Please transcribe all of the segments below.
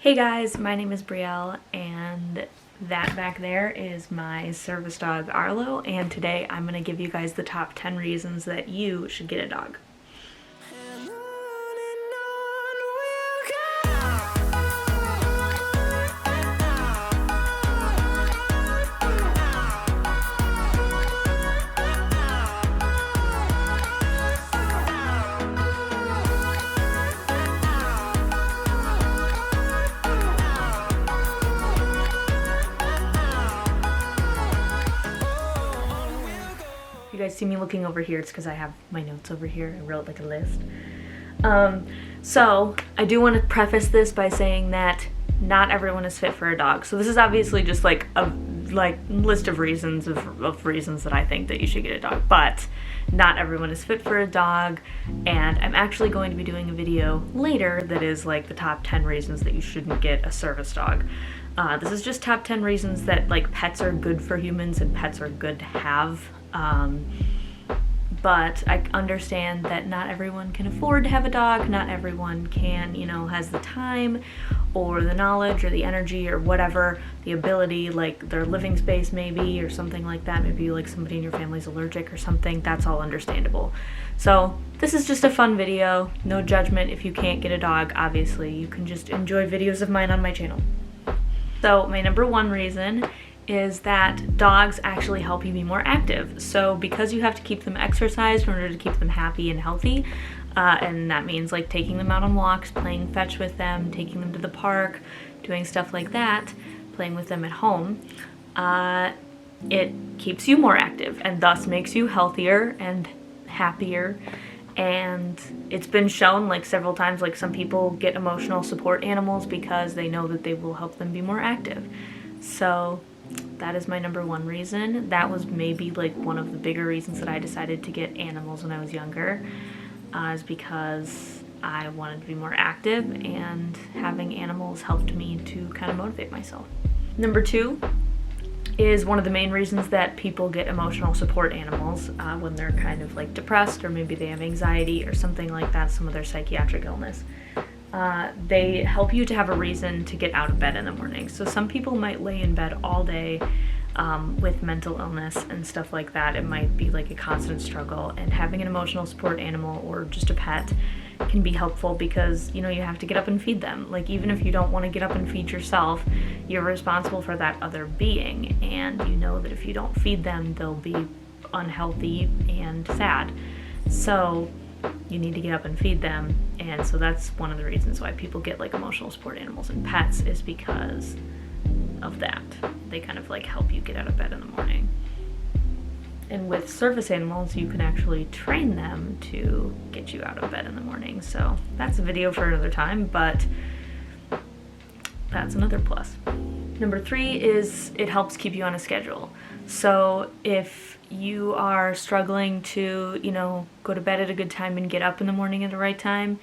Hey guys, my name is Brielle, and that back there is my service dog Arlo, and today I'm going to give you guys the top 10 reasons that you should get a dog. You guys see me looking over here, it's because I have my notes over here. I wrote like a list. So I do want to preface this by saying that not everyone is fit for a dog. So this is obviously just like a list of reasons of reasons that I think that you should get a dog, but not everyone is fit for a dog. And I'm actually going to be doing a video later that is like the top 10 reasons that you shouldn't get a service dog. This is just top 10 reasons that like pets are good for humans and pets are good to have. But I understand that not everyone can afford to have a dog, not everyone can, has the time or the knowledge or the energy or whatever, the ability, like their living space maybe or something like that. Maybe like somebody in your family's allergic or something. That's all understandable. So this is just a fun video, no judgment if you can't get a dog. Obviously, you can just enjoy videos of mine on my channel. So my number one reason is that dogs actually help you be more active. So because you have to keep them exercised in order to keep them happy and healthy, and that means like taking them out on walks, playing fetch with them, taking them to the park, doing stuff like that, playing with them at home, it keeps you more active and thus makes you healthier and happier. And it's been shown like several times, like some people get emotional support animals because they know that they will help them be more active. So that is my number one reason. That was maybe like one of the bigger reasons that I decided to get animals when I was younger, is because I wanted to be more active, and having animals helped me to kind of motivate myself. Number two is one of the main reasons that people get emotional support animals when they're kind of like depressed, or maybe they have anxiety or something like that, some other psychiatric illness. They help you to have a reason to get out of bed in the morning. So some people might lay in bed all day with mental illness and stuff like that. It might be like a constant struggle, and having an emotional support animal or just a pet can be helpful because you have to get up and feed them. Like even if you don't want to get up and feed yourself, you're responsible for that other being, and you know that if you don't feed them, they'll be unhealthy and sad. So you need to get up and feed them, and so that's one of the reasons why people get like emotional support animals and pets, is because of that. They kind of like help you get out of bed in the morning. And with service animals, you can actually train them to get you out of bed in the morning. So that's a video for another time, but that's another plus. Number three is it helps keep you on a schedule. So if you are struggling to, go to bed at a good time and get up in the morning at the right time,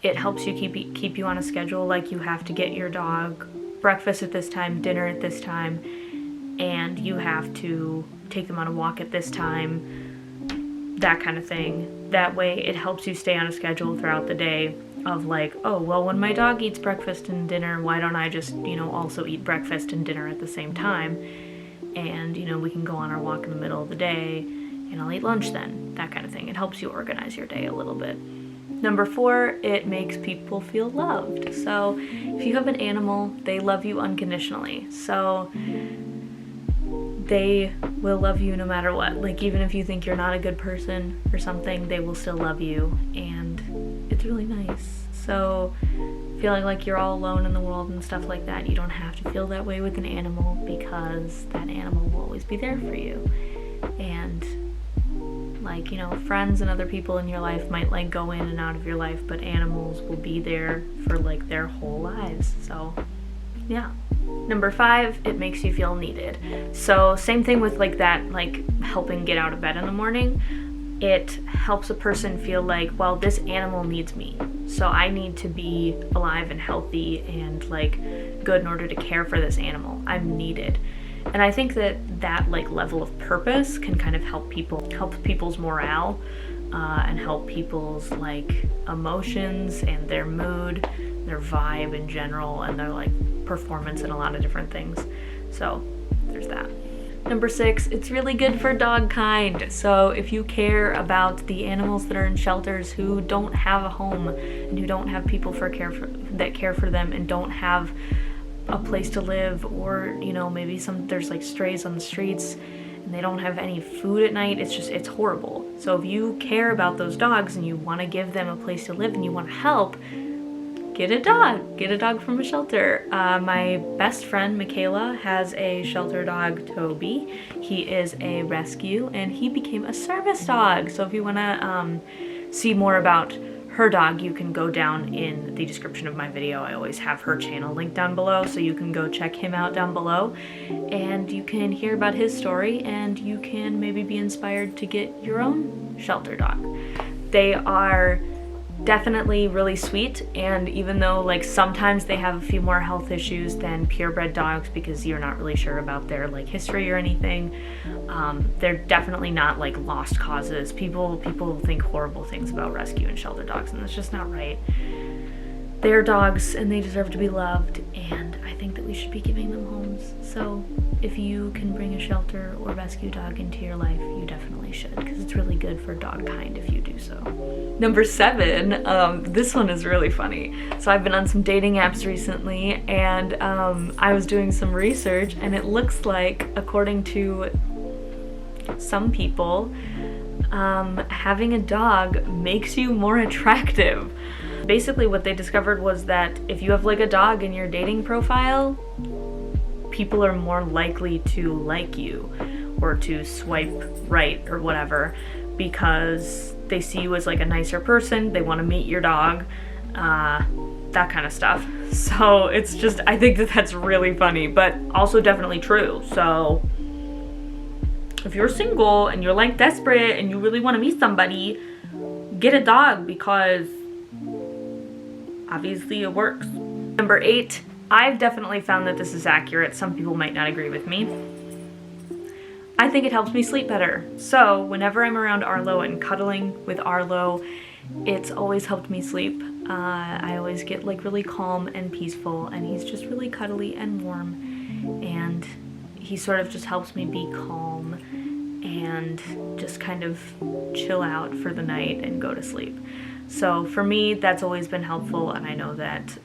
it helps you keep you on a schedule. Like you have to get your dog breakfast at this time, dinner at this time, and you have to take them on a walk at this time, that kind of thing. That way it helps you stay on a schedule throughout the day of like, oh, well, when my dog eats breakfast and dinner, why don't I just, also eat breakfast and dinner at the same time? And, we can go on our walk in the middle of the day and I'll eat lunch then, that kind of thing. It helps you organize your day a little bit. Number four, it makes people feel loved. So if you have an animal, they love you unconditionally. So they will love you no matter what. Like even if you think you're not a good person or something, they will still love you, and it's really nice. So feeling like you're all alone in the world and stuff like that, you don't have to feel that way with an animal, because that animal will always be there for you. And like, friends and other people in your life might like go in and out of your life, but animals will be there for like their whole lives. So yeah. Number five, it makes you feel needed. So same thing with like that, like helping get out of bed in the morning. It helps a person feel like, well, this animal needs me, so I need to be alive and healthy and like good in order to care for this animal. I'm needed. And I think that like level of purpose can kind of help people's morale, and help people's like emotions and their mood. their vibe in general, and their like performance in a lot of different things. So there's that. Number 6, it's really good for dog kind. So if you care about the animals that are in shelters who don't have a home and who don't have people that care for them and don't have a place to live, or you know, maybe there's like strays on the streets and they don't have any food at night, it's horrible. So if you care about those dogs and you want to give them a place to live and you want to help, get a dog from a shelter. My best friend Michaela has a shelter dog, Toby. He is a rescue and he became a service dog. So if you want to see more about her dog, you can go down in the description of my video. I always have her channel linked down below, so you can go check him out down below and you can hear about his story and you can maybe be inspired to get your own shelter dog. They are definitely really sweet, and even though like sometimes they have a few more health issues than purebred dogs because you're not really sure about their like history or anything, they're definitely not like lost causes. People think horrible things about rescue and shelter dogs, and that's just not right. They're dogs and they deserve to be loved, and I think that we should be giving them homes. So if you can bring a shelter or rescue dog into your life, you definitely should, because it's really good for dog kind if you do so. Number 7, this one is really funny. So I've been on some dating apps recently, and I was doing some research, and it looks like, according to some people, having a dog makes you more attractive. Basically what they discovered was that if you have like a dog in your dating profile, people are more likely to like you or to swipe right or whatever, because they see you as like a nicer person, they want to meet your dog, that kind of stuff. So it's just, I think that that's really funny, but also definitely true. So if you're single and you're like desperate and you really want to meet somebody, get a dog, because obviously it works. Number 8, I've definitely found that this is accurate. Some people might not agree with me. I think it helps me sleep better. So whenever I'm around Arlo and cuddling with Arlo, it's always helped me sleep. I always get like really calm and peaceful, and he's just really cuddly and warm, and he sort of just helps me be calm and just kind of chill out for the night and go to sleep. So for me, that's always been helpful, and I know that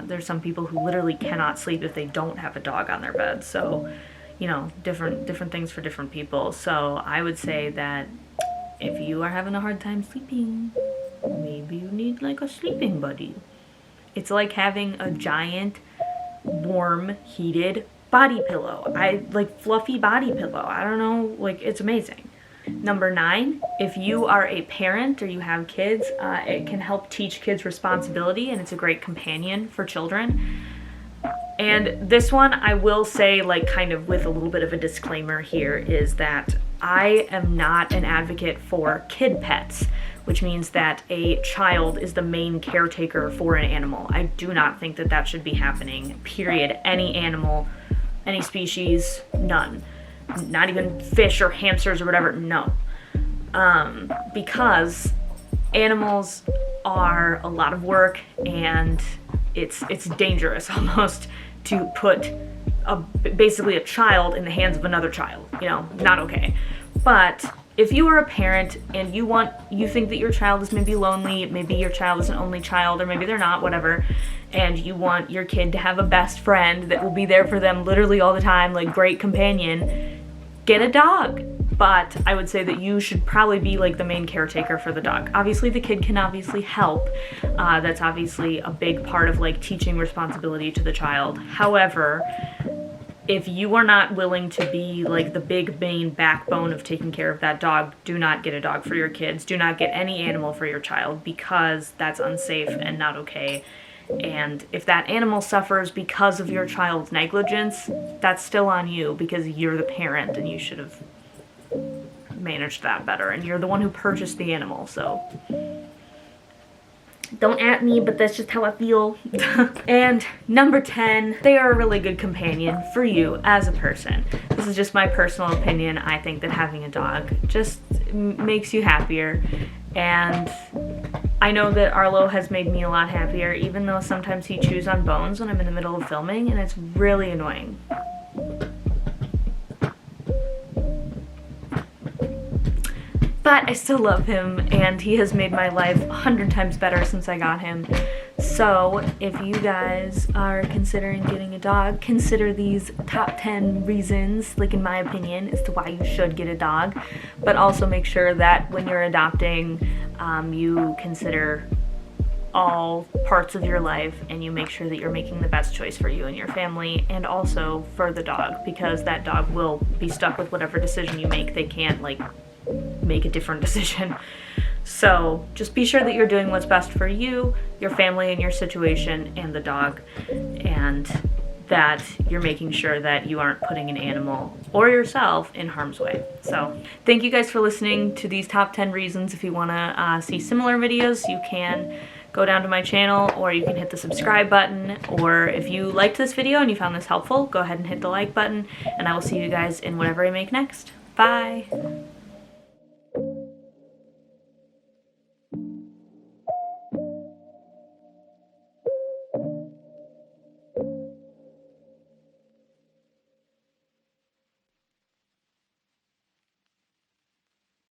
there's some people who literally cannot sleep if they don't have a dog on their bed. So, you know, different things for different people. So I would say that if you are having a hard time sleeping, maybe you need like a sleeping buddy. It's like having a giant, warm, heated body pillow. I like fluffy body pillow. I don't know, like it's amazing. Number 9, if you are a parent or you have kids, it can help teach kids responsibility, and it's a great companion for children. And this one, I will say, like kind of with a little bit of a disclaimer here, is that I am not an advocate for kid pets, which means that a child is the main caretaker for an animal. I do not think that that should be happening, period. Any animal, any species, none. Not even fish or hamsters or whatever, no. Because animals are a lot of work, and it's dangerous almost to put basically a child in the hands of another child, you know, not okay. But if you are a parent and you think that your child is maybe lonely, maybe your child is an only child, or maybe they're not, whatever, and you want your kid to have a best friend that will be there for them literally all the time, like great companion, get a dog. But I would say that you should probably be like the main caretaker for the dog. Obviously the kid can obviously help. That's obviously a big part of like teaching responsibility to the child. However, if you are not willing to be like the big main backbone of taking care of that dog, do not get a dog for your kids. Do not get any animal for your child, because that's unsafe and not okay. And if that animal suffers because of your child's negligence, that's still on you, because you're the parent and you should have managed that better, and you're the one who purchased the animal. So don't at me, but that's just how I feel. And number 10, they are a really good companion for you as a person. This is just my personal opinion. I think that having a dog just makes you happier, and I know that Arlo has made me a lot happier, even though sometimes he chews on bones when I'm in the middle of filming, and it's really annoying. But I still love him, and he has made my life 100 times better since I got him. So if you guys are considering getting a dog, consider these top 10 reasons, like in my opinion, as to why you should get a dog. But also make sure that when you're adopting, you consider all parts of your life, and you make sure that you're making the best choice for you and your family, and also for the dog, because that dog will be stuck with whatever decision you make. They can't like make a different decision. So just be sure that you're doing what's best for you, your family, and your situation, and the dog, and that you're making sure that you aren't putting an animal or yourself in harm's way. So thank you guys for listening to these top 10 reasons. If you want to see similar videos, you can go down to my channel, or you can hit the subscribe button, or if you liked this video and you found this helpful, go ahead and hit the like button, and I will see you guys in whatever I make next. Bye!